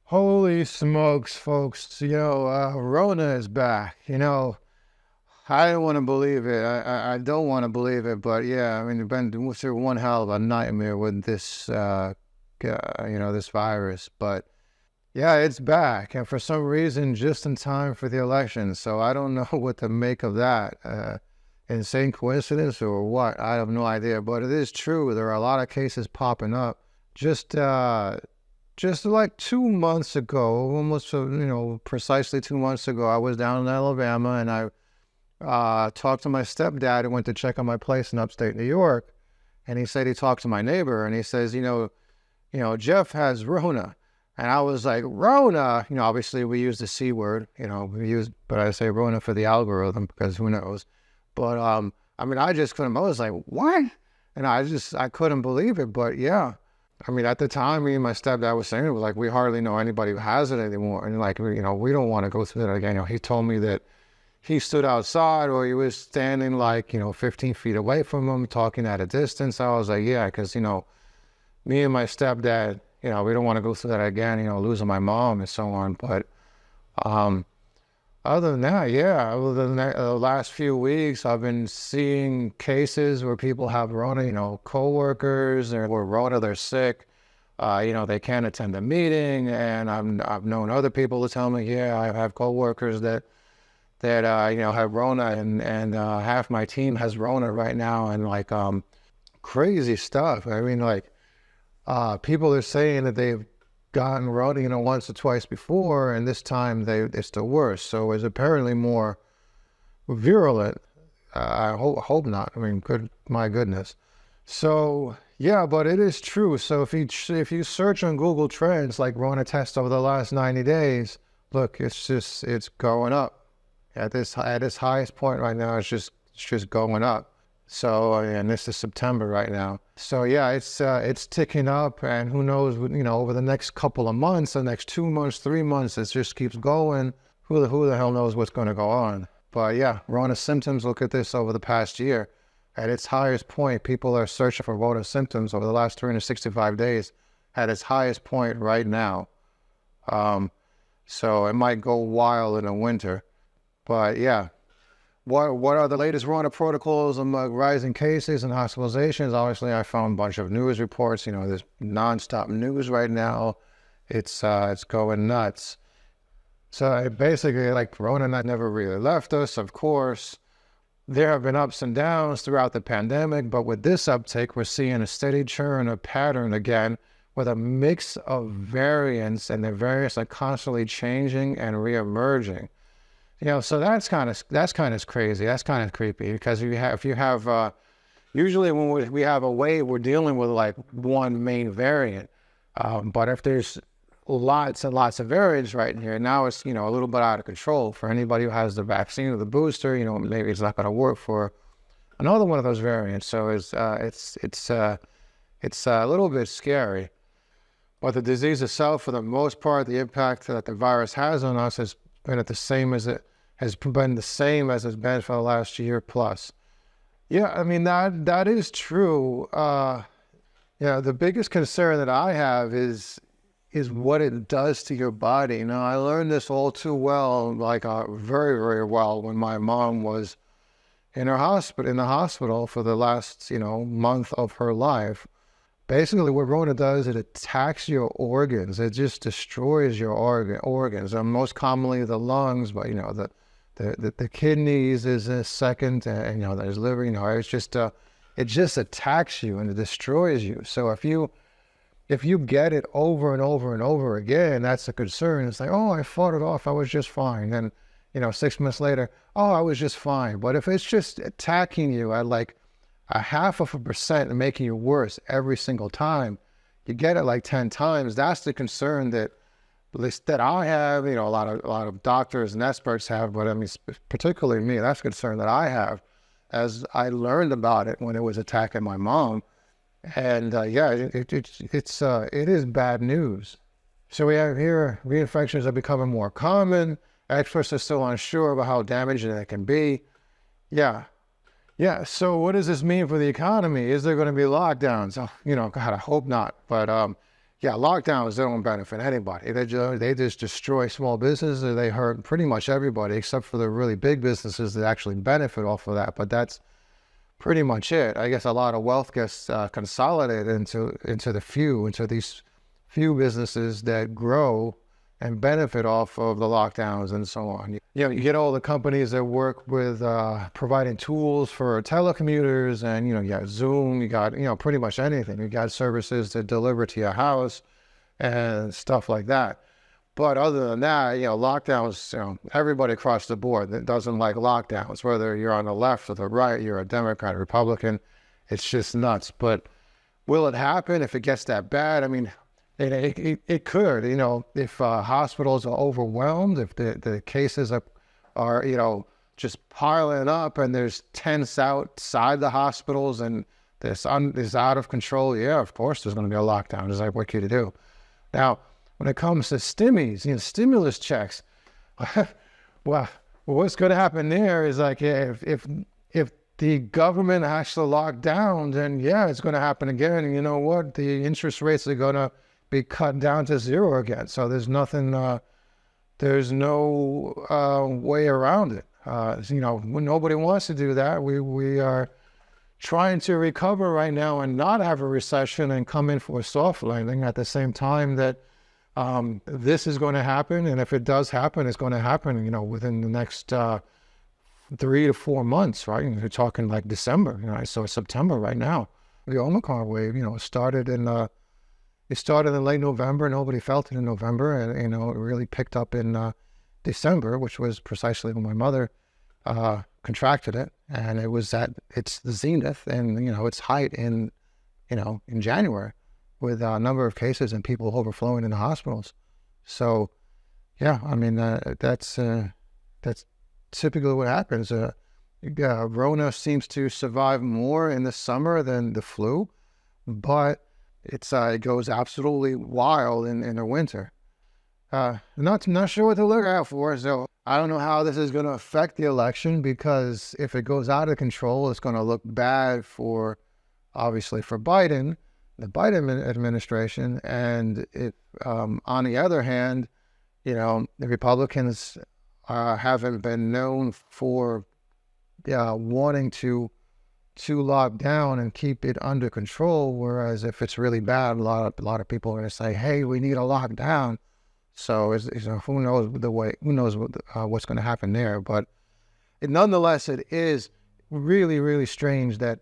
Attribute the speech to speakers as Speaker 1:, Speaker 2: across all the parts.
Speaker 1: Holy smokes, folks. Rona is back. I don't want to believe it. I don't want to believe it, but yeah, I mean, we've been through one hell of a nightmare with this virus. But yeah, it's back. And for some reason, just in time for the election. So I don't know what to make of that. Insane coincidence or what? I have no idea. But it is true. There are a lot of cases popping up. Just like 2 months ago, almost, precisely 2 months ago, I was down in Alabama and I talked to my stepdad who went to check on my place in upstate New York. And he said he talked to my neighbor and he says, Jeff has Rona. And I was like, Rona, obviously we use the C word, but I say Rona for the algorithm because who knows. But, I just couldn't, I was like, what? And I couldn't believe it, but yeah. I mean, at the time, me and my stepdad was saying, like, we hardly know anybody who has it anymore. And like, we don't want to go through that again. He told me that he stood outside or he was standing like, 15 feet away from him, talking at a distance. I was like, yeah, because, me and my stepdad, we don't want to go through that again, losing my mom and so on. But other than that, yeah, the last few weeks, I've been seeing cases where people have Rona, coworkers, or Rona, they're sick, they can't attend the meeting, and I've known other people to tell me, yeah, I have coworkers that have Rona, and half my team has Rona right now, and like crazy stuff. I mean, like people are saying that they've gotten Rona, once or twice before, and this time it's the worst. So it's apparently more virulent. I hope not. I mean, my goodness. So yeah, but it is true. So if you search on Google Trends like Rona test over the last 90 days, look, it's going up at its highest point right now. It's just going up. So, and this is September right now. So yeah, it's ticking up, and who knows, over the next couple of months, the next 2 months, 3 months, it just keeps going. Who the hell knows what's going to go on? But yeah, Rona symptoms, look at this over the past year. At its highest point, people are searching for Rona symptoms over the last 365 days at its highest point right now. So it might go wild in the winter, but yeah. What are the latest Rona protocols among rising cases and hospitalizations? Obviously, I found a bunch of news reports. There's nonstop news right now. It's going nuts. So basically, like, Rona never really left us, of course. There have been ups and downs throughout the pandemic, but with this uptake, we're seeing a steady churn, a pattern again, with a mix of variants, and the variants are constantly changing and reemerging. So that's kind of crazy. That's kind of creepy, because usually when we have a wave, we're dealing with like one main variant. But if there's lots and lots of variants right in here, now it's, a little bit out of control. For anybody who has the vaccine or the booster, maybe it's not going to work for another one of those variants. So it's a little bit scary. But the disease itself, for the most part, the impact that the virus has on us has been the same as it's been for the last year plus. Yeah, I mean, that is true. The biggest concern that I have is what it does to your body. Now, I learned this all too well, like very, very well, when my mom was in the hospital for the last, month of her life. Basically, what Rona does, it attacks your organs. It just destroys your organs. And most commonly the lungs, but the kidneys is a second, and there's liver. It just attacks you and it destroys you. So if you get it over and over and over again, that's a concern. It's like, oh, I fought it off, I was just fine. And 6 months later, oh, I was just fine. But if it's just attacking you at like 0.5% and making you worse every single time, you get it like 10 times. That's the concern that I have, a lot of doctors and experts have, but I mean, particularly me, that's a concern that I have, as I learned about it when it was attacking my mom. And it is bad news. So we have here, reinfections are becoming more common. Experts are still unsure about how damaging it can be. Yeah, so what does this mean for the economy? Is there going to be lockdowns? Oh, God, I hope not. But Yeah, lockdowns don't benefit anybody. They just destroy small businesses, and they hurt pretty much everybody except for the really big businesses that actually benefit off of that. But that's pretty much it. I guess a lot of wealth gets consolidated into these few businesses that grow and benefit off of the lockdowns and so on. You get all the companies that work with providing tools for telecommuters, and you got Zoom, you got pretty much anything. You got services that deliver to your house and stuff like that. But other than that, lockdowns, everybody across the board that doesn't like lockdowns, whether you're on the left or the right, you're a Democrat, Republican, it's just nuts. But will it happen if it gets that bad? I mean, it could, if hospitals are overwhelmed, if the cases are just piling up and there's tents outside the hospitals and this is out of control, yeah, of course there's going to be a lockdown. It's like, what can you do? Now, when it comes to stimulus checks, well, what's going to happen there is like, if the government has to lock down, then yeah, it's going to happen again. And you know what? The interest rates are going to be cut down to zero again. So there's nothing, there's no way around it. Nobody wants to do that. We are trying to recover right now and not have a recession and come in for a soft landing at the same time that this is going to happen. And if it does happen, it's going to happen, within the next 3 to 4 months, right? You're talking like December, so it's September right now. The Omicron wave, started in late November. Nobody felt it in November, and it really picked up in December, which was precisely when my mother contracted it, and it was at its zenith and its height in January, with a number of cases and people overflowing in the hospitals. So, yeah, I mean that's typically what happens. Rona seems to survive more in the summer than the flu, but it goes absolutely wild in the winter. Not sure what to look out for. So I don't know how this is going to affect the election, because if it goes out of control, it's going to look bad obviously for Biden, the Biden administration. And if, on the other hand, the Republicans haven't been known for wanting to lock down and keep it under control. Whereas if it's really bad, a lot of people are going to say, "Hey, we need a lockdown." So who knows what's going to happen there? But nonetheless, it is really, really strange that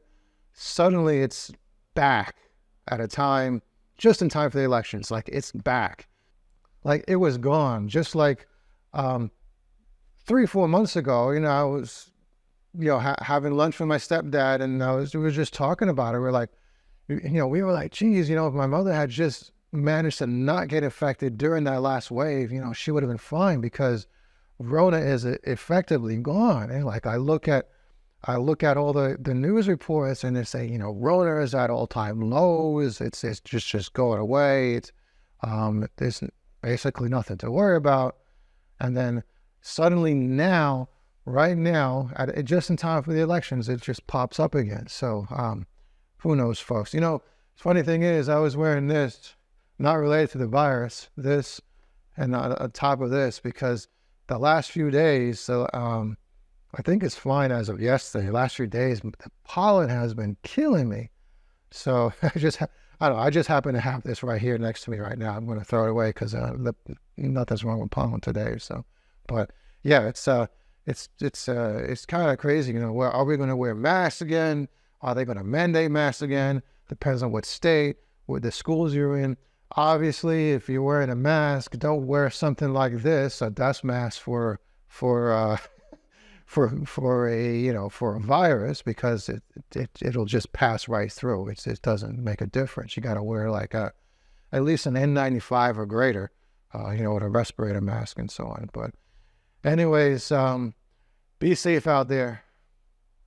Speaker 1: suddenly it's back at a time, just in time for the elections. Like, it's back, like it was gone. Just like 3-4 months ago, I was having lunch with my stepdad, and we were just talking about it. We're like, we were like, geez, if my mother had just managed to not get infected during that last wave, she would have been fine, because Rona is effectively gone. And like, I look at all the news reports, and they say, Rona is at all-time lows. It's just going away. There's basically nothing to worry about. And then suddenly now, right now, just in time for the elections, it just pops up again. So who knows, folks? Funny thing is, I was wearing this, not related to the virus, this, and on top of this, because the last few days, so I think it's fine as of yesterday, last few days, the pollen has been killing me. So I just happen to have this right here next to me right now. I'm going to throw it away because nothing's wrong with pollen today. So, but yeah, it's kind of crazy. Are we going to wear masks again? Are they going to mandate masks again? Depends on what state, what the schools you're in. Obviously, if you're wearing a mask, don't wear something like this, a dust mask for a virus, because it'll just pass right through. It doesn't make a difference. You got to wear like at least an N95 or greater, with a respirator mask and so on. But anyways, be safe out there.